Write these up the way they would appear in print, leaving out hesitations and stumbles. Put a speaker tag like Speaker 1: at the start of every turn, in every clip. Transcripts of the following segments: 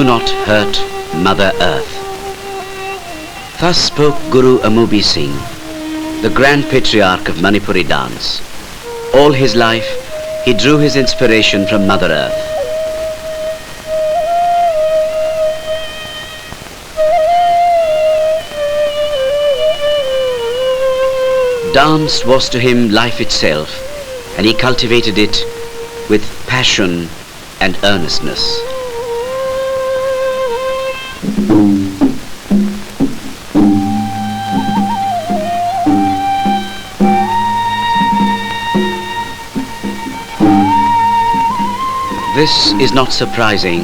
Speaker 1: not hurt Mother Earth. Thus spoke Guru Amubi Singh, the Grand Patriarch of Manipuri dance. All his life, he drew his inspiration from Mother Earth. Dance was to him life itself, and he cultivated it with passion and earnestness. This is not surprising,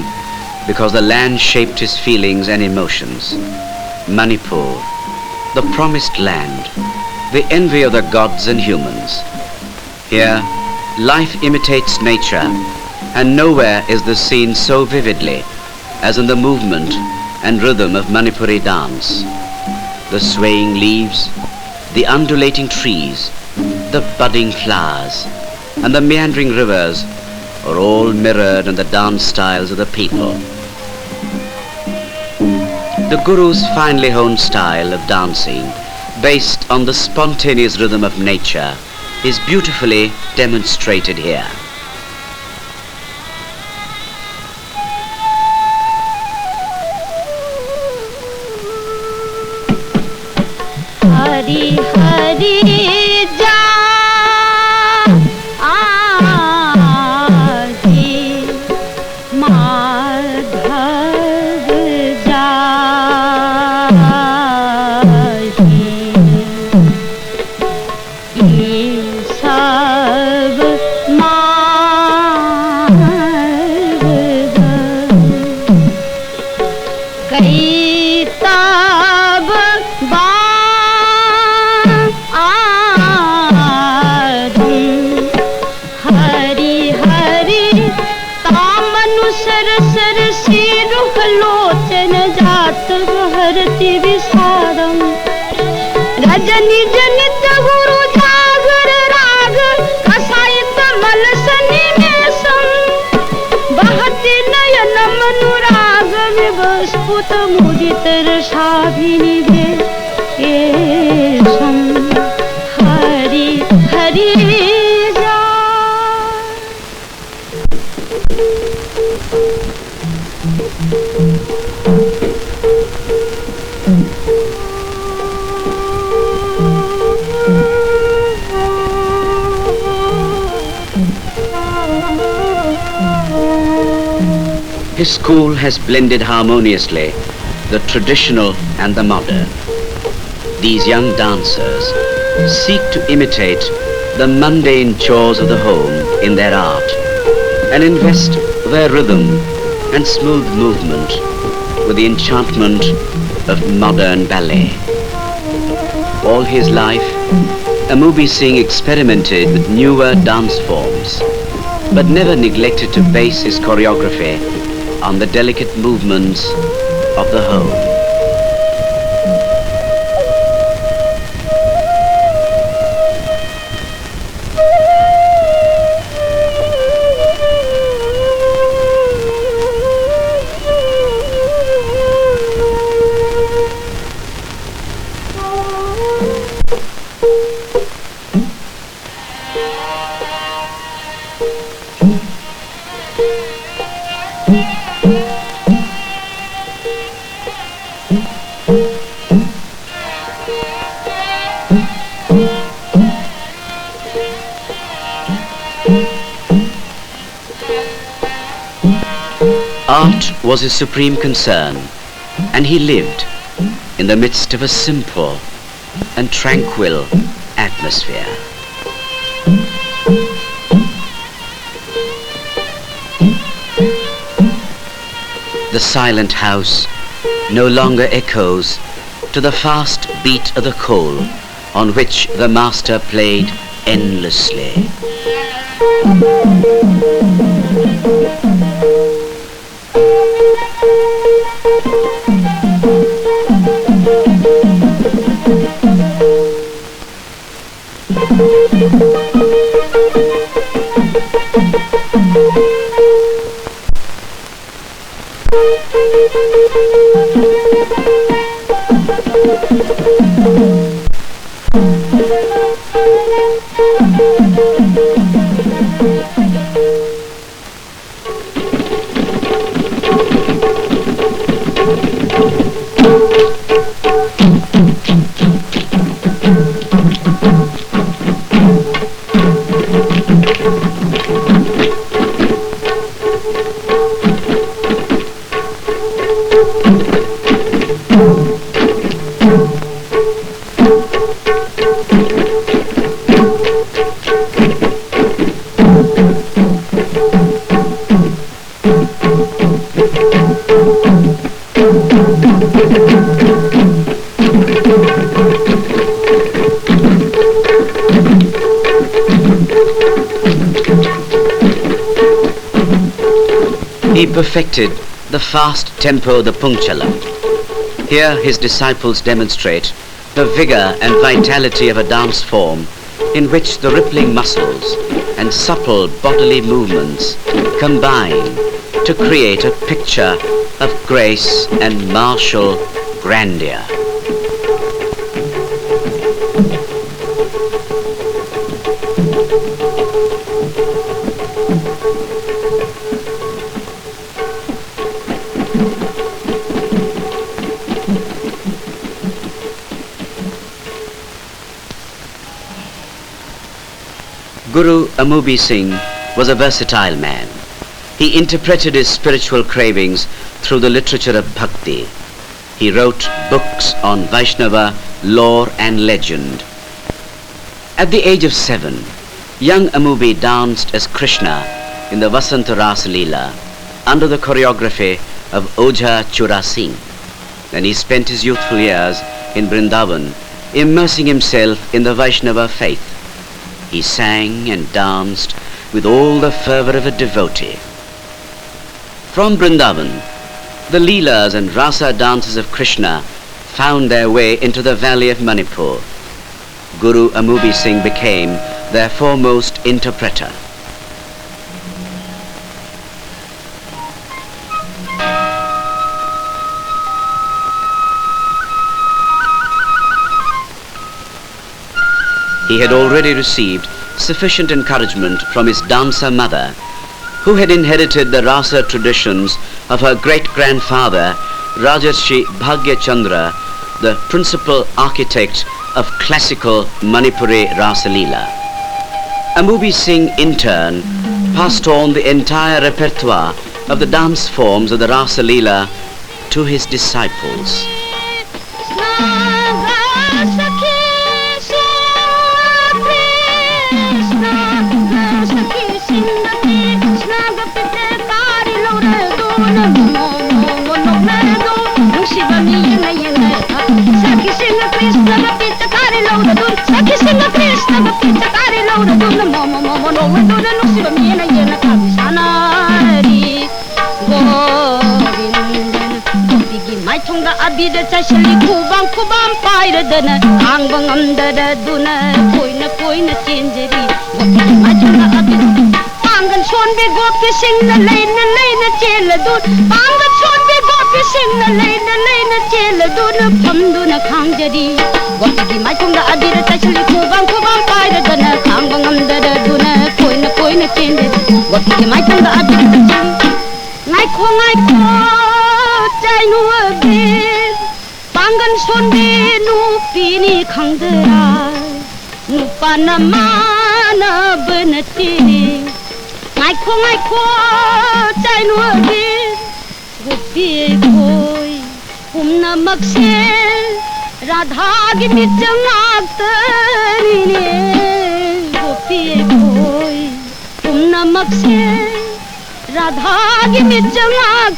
Speaker 1: because the land shaped his feelings and emotions. Manipur, the promised land, the envy of the gods and humans. Here, life imitates nature, and nowhere is the scene so vividly as in the movement and rhythm of Manipuri dance. The swaying leaves, the undulating trees, the budding flowers, and the meandering rivers are all mirrored in the dance styles of the people. The Guru's finely honed style of dancing, based on the spontaneous rhythm of nature, is beautifully demonstrated here.
Speaker 2: Hari Hari ja ahi madhav jahi ye sab marg kai tab ba Hari Hari तामनु सर सर सिरुख लोचन जात हरति विसारम रजनी जनित गुरु जागर राग कसायत मलसनि मेसम बहति नयन मनुराग विवस्फुत मुदित रसाभिनिभे एसम Hari Hari
Speaker 1: His school has blended harmoniously the traditional and the modern. These young dancers seek to imitate the mundane chores of the home in their art and invest their rhythm and smooth movement with the enchantment of modern ballet. All his life, Amubi Singh experimented with newer dance forms, but never neglected to base his choreography on the delicate movements of the home. Art was his supreme concern, and he lived in the midst of a simple and tranquil atmosphere. The silent house no longer echoes to the fast beat of the coal on which the master played endlessly. He perfected the fast tempo, the punchala. Here his disciples demonstrate the vigor and vitality of a dance form in which the rippling muscles and supple bodily movements combine to create a picture of grace and martial grandeur. Guru Amubi Singh was a versatile man. He interpreted his spiritual cravings through the literature of bhakti. He wrote books on Vaishnava lore and legend. At the age of 7, young Amubi danced as Krishna in the Vasanta Rasa Leela under the choreography of Ojha Chura Singh. Then he spent his youthful years in Vrindavan, immersing himself in the Vaishnava faith. He sang and danced with all the fervor of a devotee. From Vrindavan, the Leelas and Rasa dances of Krishna found their way into the valley of Manipur. Guru Amubi Singh became their foremost interpreter. He had already received sufficient encouragement from his dancer mother, who had inherited the rasa traditions of her great-grandfather, Rajarshi Bhagyachandra, the principal architect of classical Manipuri Rasa Leela. Amubi Singh, in turn, passed on the entire repertoire of the dance forms of the Rasa Leela to his disciples.
Speaker 2: Abida chashali kubam kubam paira dana angbang amdara duna koina chenjeri majuna abida pangan sonbe gopi sing na leina chela dun pangan sonbe gopi sing na leina chela dun phamduna khangjari gopi majuna abida chashali kubam kubam paira dana angbang amdara duna koina chenjeri gopi majuna abida chashali ngai ko chai nu abid pangan sonbe nu pini khangdara nu panama na banati ngai ko chai nu abid gopi koi umna maksel radha gi mitjang tari ne gopi koi umna maksel radha gi mitjang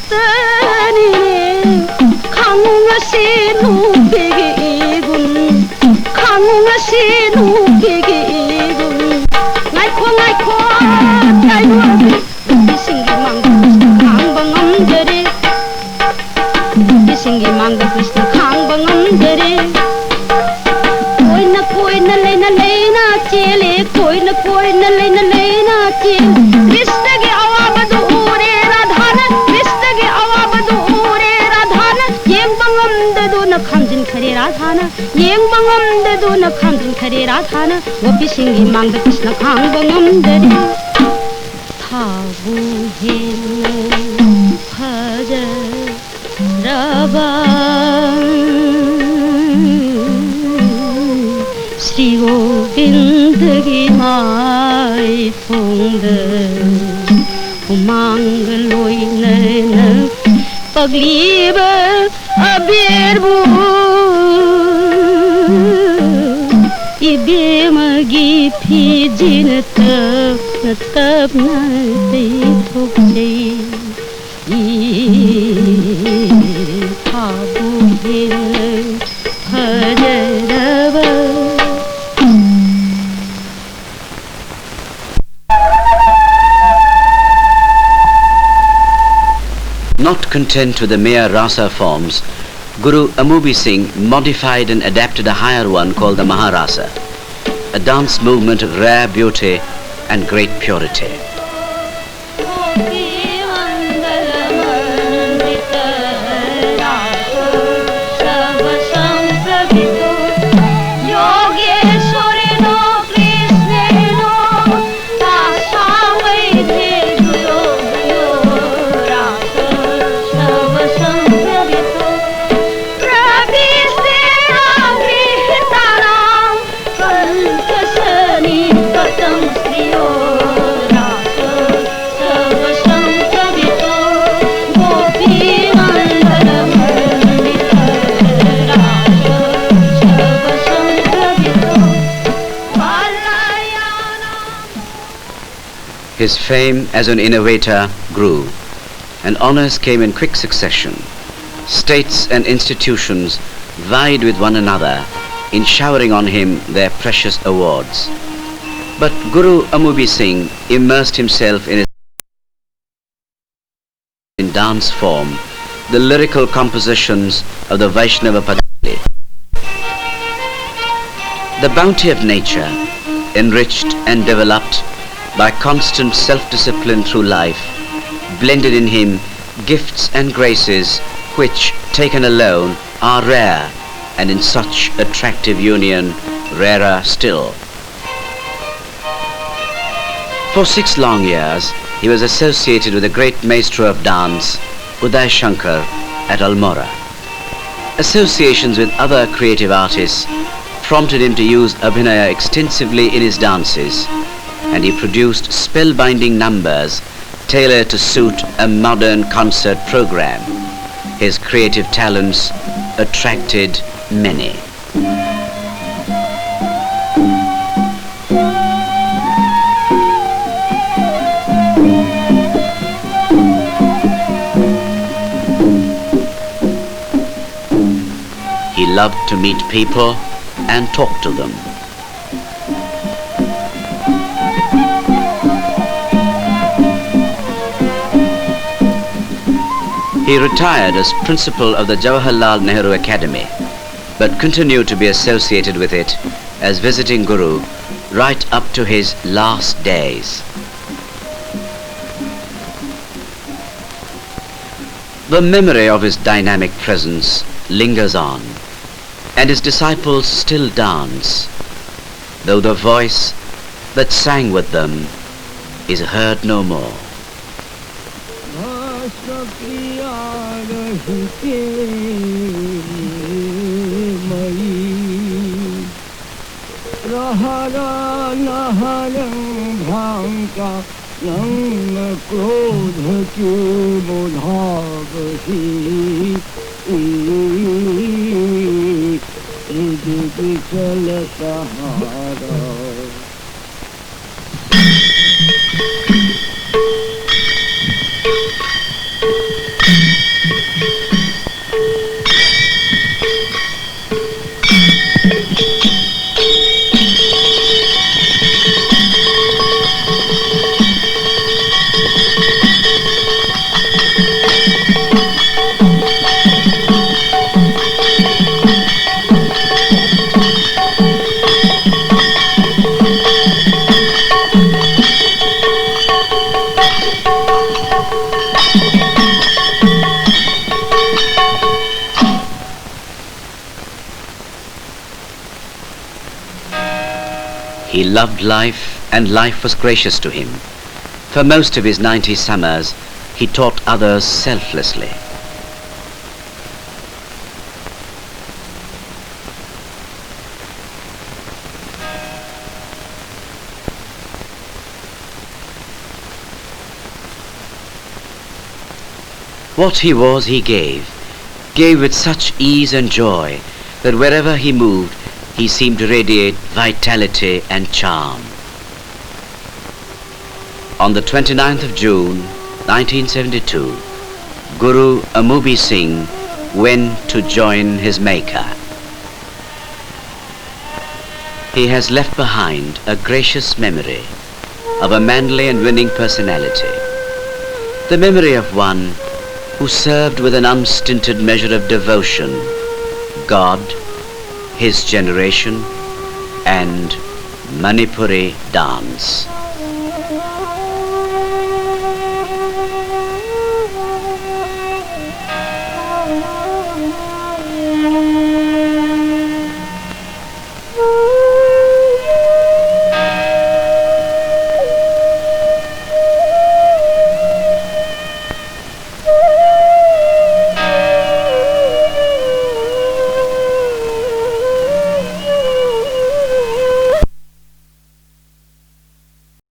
Speaker 2: tari Kangunga sinu bege egun Kangunga sinu bege egun Ngai ko chai nu abid Singi mangga khang bangam jare Singi mangga Krishna khang bangam jare Koina leina chele Koina leina chele Krishna ge awabadu ure radhana Krishna ge awabadu ure radhana Yem bangam dadu na khamjin khare Radhana Yeng bangam de do na khang khare Radhana Gopi Singh mang de Krishna khang bangam de Thabu hin bhaja Rava Sri Govind ki mai thong de Umang loi na pagli ba abir bu ibe magi phi jin tap na te thok chei I thabu hin hajarava
Speaker 1: Not content with the mere rasa forms, Guru Amubi Singh modified and adapted a higher one called the Maharasa, a dance movement of rare beauty and great purity. His fame as an innovator grew, and honors came in quick succession. States and institutions vied with one another in showering on him their precious awards. But Guru Amubi Singh immersed himself in dance form, the lyrical compositions of the Vaishnava Patanjali. The bounty of nature, enriched and developed by constant self-discipline through life, blended in him gifts and graces which, taken alone, are rare, and in such attractive union, rarer still. For 6 long years, he was associated with the great maestro of dance, Uday Shankar, at Almora. Associations with other creative artists prompted him to use Abhinaya extensively in his dances, and he produced spellbinding numbers tailored to suit a modern concert program. His creative talents attracted many. He loved to meet people and talk to them. He retired as principal of the Jawaharlal Nehru Academy, but continued to be associated with it as visiting Guru right up to his last days. The memory of his dynamic presence lingers on, and his disciples still dance, though the voice that sang with them is heard no more. He loved life, and life was gracious to him. For most of his 90 summers, he taught others selflessly. What he was, he gave with such ease and joy that wherever he moved, he seemed to radiate vitality and charm. On the 29th of June, 1972, Guru Amubi Singh went to join his Maker. He has left behind a gracious memory of a manly and winning personality, the memory of one who served with an unstinted measure of devotion God, his generation, and Manipuri dance.